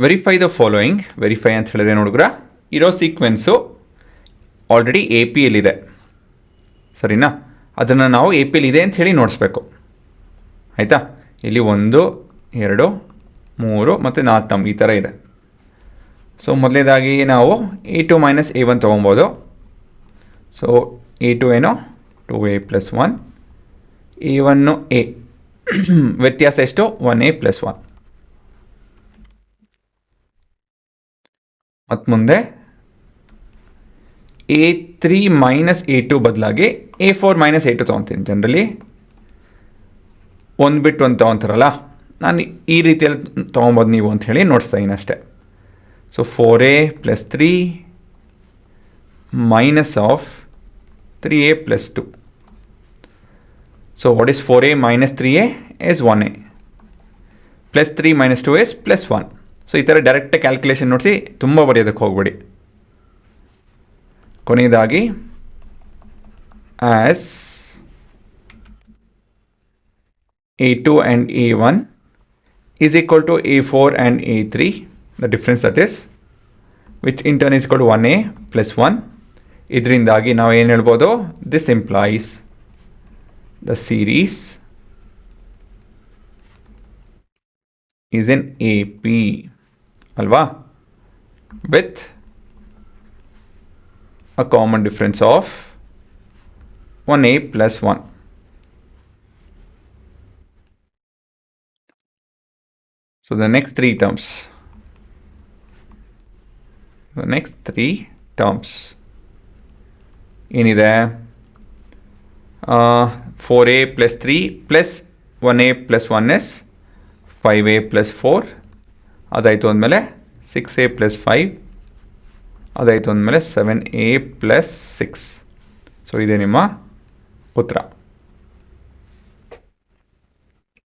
Verify the following. Verify ಅಂತ ಹೇಳಿದ್ರೆ ನೋಡಿದ್ರ ಇರೋ ಸೀಕ್ವೆನ್ಸು ಆಲ್ರೆಡಿ ಎ ಪಿ ಎಲ್ಲಿದೆ, ಸರಿನಾ? ಅದನ್ನು ನಾವು ಎ ಪಿ ಎಲ್ಲಿದೆ ಅಂತ ಹೇಳಿ ನೋಡಿಸ್ಬೇಕು, ಆಯಿತಾ? ಇಲ್ಲಿ 1 2 3 ಮತ್ತು 4 ಟರ್ಮ್ ಈ ಥರ ಇದೆ. ಸೊ ಮೊದಲನೇದಾಗಿ ನಾವು A2 - A1 ತೊಗೊಬೋದು. ಸೊ A2 ಏನು 2A + 1, A1 A ವ್ಯತ್ಯಾಸ ಎಷ್ಟು 1A + 1. ಮತ್ತು ಮುಂದೆ A3 - A2 ಬದಲಾಗಿ A4 - A2 ತೊಗೊತೀನಿ. ಜನರಲಿ ಒಂದು ಬಿಟ್ಟು ಒಂದು ತೊಗೊತಾರಲ್ಲ, ನಾನು ಈ ರೀತಿಯಲ್ಲಿ ತೊಗೊಬೋದು ನೀವು ಅಂತ ಹೇಳಿ ನೋಡಿಸ್ತಾ ಇದ್ದೀನಿ ಅಷ್ಟೇ. So 4A + 3 minus of 3A + 2. So what is 4A - 3A is 1A plus 3 - 2 is +1. So ಈ ಥರ ಡೈರೆಕ್ಟ್ ಕ್ಯಾಲ್ಕುಲೇಷನ್ ನೋಡಿಸಿ ತುಂಬ ಬರೆಯೋದಕ್ಕೆ ಹೋಗ್ಬೇಡಿ. ಕೊನೆಯದಾಗಿ as A2 and A1 is equal to A4 and A3, the difference that is, which in turn is equal to 1A + 1. ಇದರಿಂದಾಗಿ ನಾವು ಏನು ಹೇಳ್ಬೋದು, this implies the series is N A P ಅಲ್ವಾ, with a common difference of 1A + 1. So the next three terms ಏನಿದೆ, 4A + 3 + 1A + 1 is 5A + 4. ಅದಾಯಿತು ಅಂದಮೇಲೆ 6A + 5. ಅದಾಯಿತು ಅಂದಮೇಲೆ 7A + 6. So ಇದೇ ನಿಮ್ಮ ಉತ್ತರ.